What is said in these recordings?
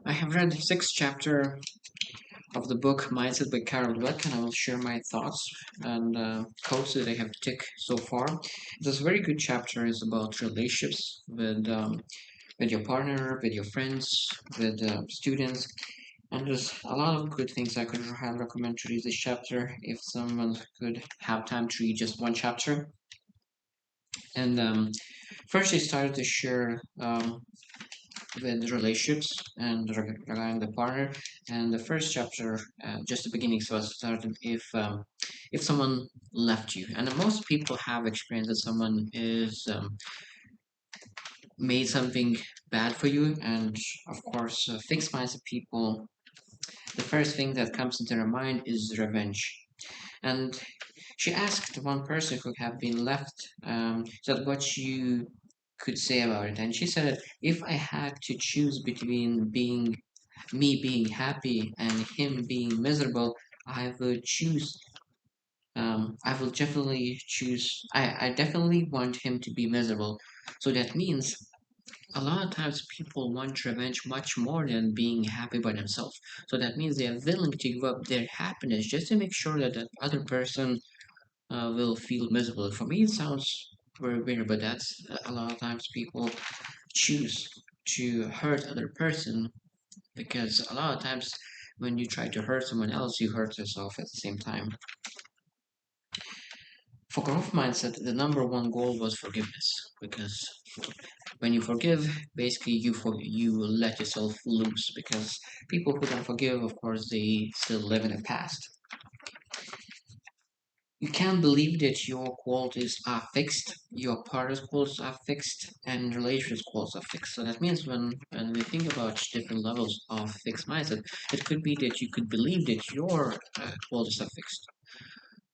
I have read the sixth chapter of the book Mindset by Dweck, and I will share my thoughts and quotes that I have ticked so far. This very good chapter is about relationships with your partner, with your friends, with students, and there's a lot of good things I could have recommend to read this chapter if someone could have time to read just one chapter. And first, he started to share with relationships and regarding the partner. And the first chapter, just the beginning, so I started if someone left you, and most people have experienced that someone is made something bad for you, and of course, fixed mindset people. The first thing that comes into their mind is revenge. And she asked one person who had been left that what you could say about it. And she said that if I had to choose between being happy and him being miserable, I would choose. I will definitely choose. I definitely want him to be miserable. So that means a lot of times people want revenge much more than being happy by themselves. So that means they are willing to give up their happiness just to make sure that that other person will feel miserable. For me, it sounds very weird, but that's a lot of times people choose to hurt other person because a lot of times when you try to hurt someone else, you hurt yourself at the same time. For growth mindset, the number one goal was forgiveness because when you forgive, basically you let yourself loose because people who don't forgive, of course, they still live in the past. You can't believe that your qualities are fixed, your partner's qualities are fixed, and relationship qualities are fixed. So that means when we think about different levels of fixed mindset, it could be that you could believe that your qualities are fixed.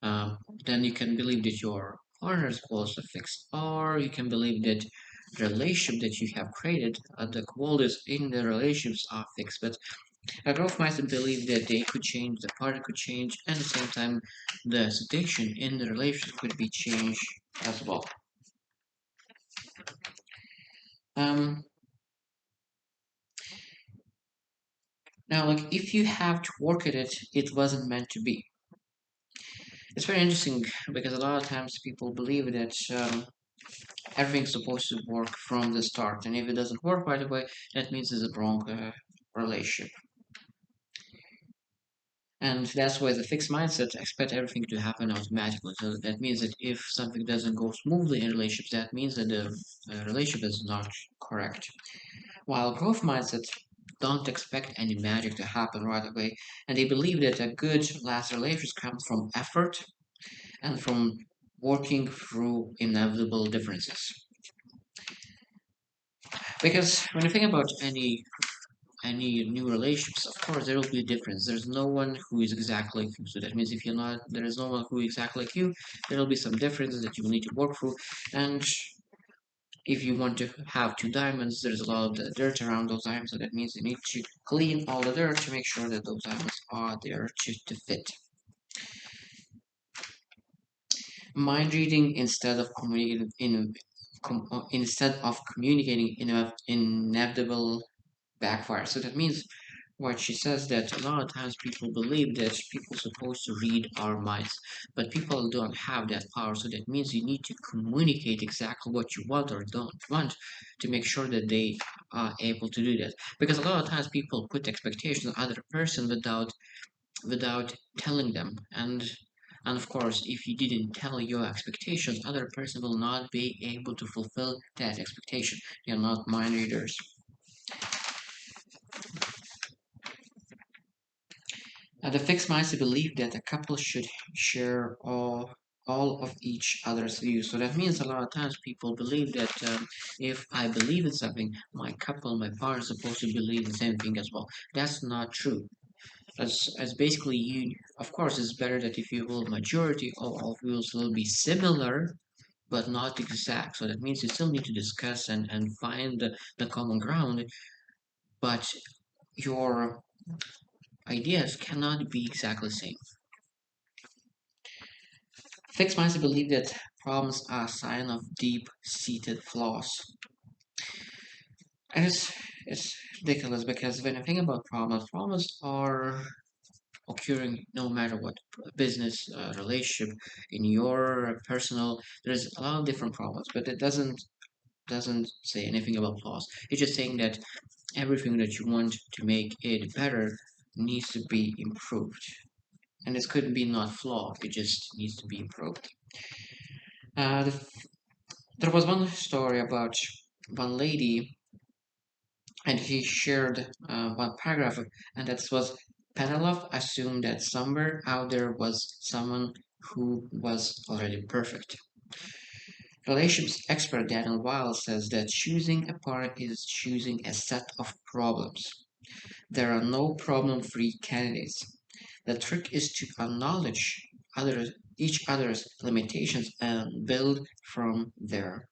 Um, then you can believe that your partner's qualities are fixed, or you can believe that the relationship that you have created, the qualities in the relationships are fixed. But a growth mindset believe that they could change, the partner could change, and at the same time, the situation in the relationship could be changed as well. Um, Now, like if you have to work at it, it wasn't meant to be. It's very interesting because a lot of times people believe that everything's supposed to work from the start, and if it doesn't work right away, that means it's a wrong relationship. And that's why the fixed mindset expect everything to happen automatically. So that means that if something doesn't go smoothly in relationships, that means that the relationship is not correct. While growth mindset don't expect any magic to happen right away, and they believe that a good last relationship comes from effort and from working through inevitable differences. Because when you think about any new relationships, of course, there will be a difference. There's no one who is exactly like you. So that means if you're not, there is no one who is exactly like you. There will be some differences that you will need to work through. And if you want to have two diamonds, there's a lot of the dirt around those diamonds. So that means you need to clean all the dirt to make sure that those diamonds are there to fit. Mind reading instead of communicating instead of communicating inevitable backfire. So that means what she says that a lot of times people believe that people are supposed to read our minds, but people don't have that power. So that means you need to communicate exactly what you want or don't want to make sure that they are able to do that. Because a lot of times people put expectations on other person without telling them, and of course, if you didn't tell your expectations, other person will not be able to fulfill that expectation. They are not mind readers. The fixed mindset believe that a couple should share all of each other's views. So that means a lot of times people believe that if I believe in something, my couple, my partner is supposed to believe the same thing as well. That's not true. As basically you, of course, it's better that if you will majority of all views will be similar, but not exact. So that means you still need to discuss and find the common ground, but your ideas cannot be exactly the same. Fixed mindset believe that problems are a sign of deep-seated flaws. And it's ridiculous because when I think about problems, problems are occurring no matter what business, relationship, in your personal. There's a lot of different problems, but it doesn't say anything about flaws. It's just saying that everything that you want to make it better needs to be improved. And this could be not flawed, it just needs to be improved. There was one story about one lady, and he shared one paragraph, and that was Penelope assumed that somewhere out there was someone who was already perfect. Relationships expert Daniel Weil says that choosing a partner is choosing a set of problems. There are no problem-free candidates. The trick is to acknowledge each other's limitations and build from there.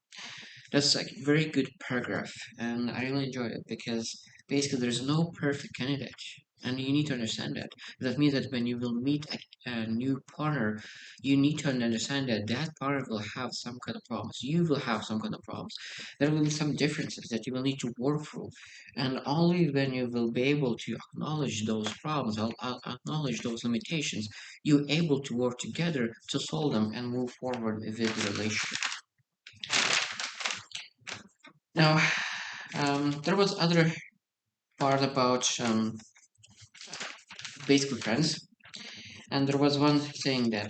That's like a very good paragraph, and I really enjoyed it because basically there's no perfect candidate, and you need to understand that. That means that when you will meet a new partner, you need to understand that that partner will have some kind of problems. You will have some kind of problems. There will be some differences that you will need to work through, and only when you will be able to acknowledge those problems, acknowledge those limitations, you're able to work together to solve them and move forward with the relationship. Now, there was other part about basically friends, and there was one saying that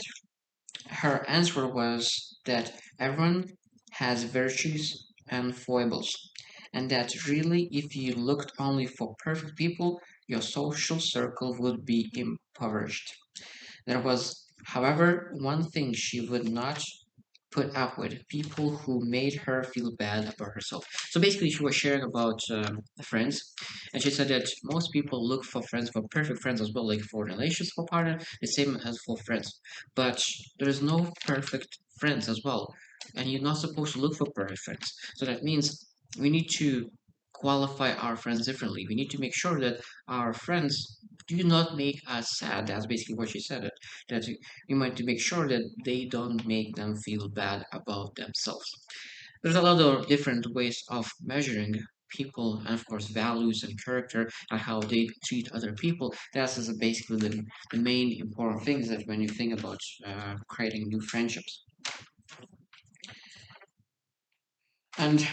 her answer was that everyone has virtues and foibles, and that really, if you looked only for perfect people, your social circle would be impoverished. There was, however, one thing she would not put up with: people who made her feel bad about herself. So basically, she was sharing about friends, and she said that most people look for friends, for perfect friends as well, like for relations, for partner, the same as for friends. But there is no perfect friends as well, and you're not supposed to look for perfect friends. So that means we need to qualify our friends differently. We need to make sure that our friends do not make us sad. That's basically what she said. That you might to make sure that they don't make them feel bad about themselves. There's a lot of different ways of measuring people, and of course values and character and how they treat other people. That's is basically the main important things that when you think about creating new friendships. And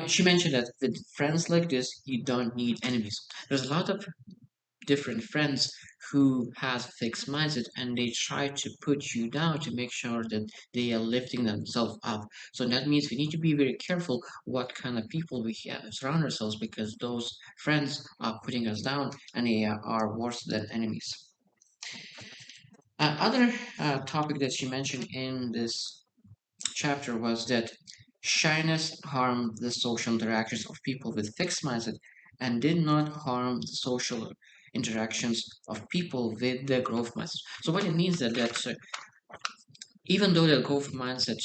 she mentioned that with friends like this, you don't need enemies. There's a lot of different friends who has fixed mindset, and they try to put you down to make sure that they are lifting themselves up. So that means we need to be very careful what kind of people we surround ourselves, because those friends are putting us down, and they are worse than enemies. Other topic that she mentioned in this chapter was that shyness harmed the social interactions of people with fixed mindset and did not harm the social interactions of people with the growth mindset. So what it means that even though the growth mindset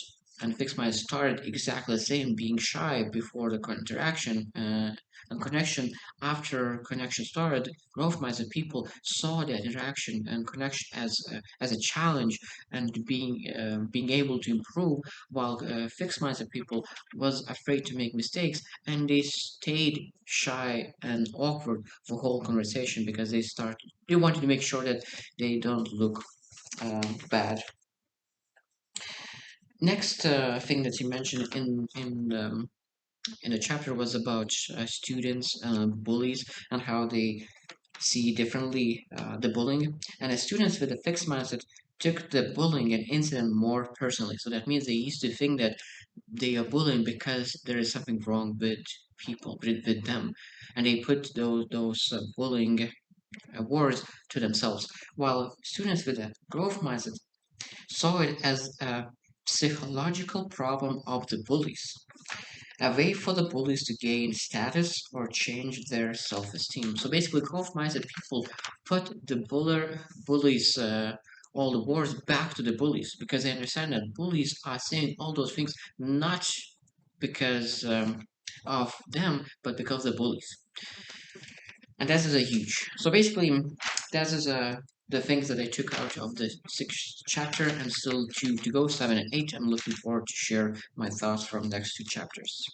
and fixed mindset started exactly the same, being shy before the interaction and connection, after connection started, growth mindset people saw that interaction and connection as a challenge and being able to improve, while fixed mindset people was afraid to make mistakes, and they stayed shy and awkward for whole conversation because they wanted to make sure that they don't look bad. Next thing that you mentioned in the chapter was about students, bullies, and how they see differently the bullying. And as students with a fixed mindset took the bullying and incident more personally. So that means they used to think that they are bullying because there is something wrong with people, with them, and they put those bullying words to themselves. While students with a growth mindset saw it as a psychological problem of the bullies, a way for the bullies to gain status or change their self-esteem. So basically, growth mindset people put the bullies, all the words back to the bullies, because they understand that bullies are saying all those things not because of them, but because of the bullies. And that is a huge. So basically, that is the things that I took out of the sixth chapter, and still to go 7 and 8. I'm looking forward to share my thoughts from the next two chapters.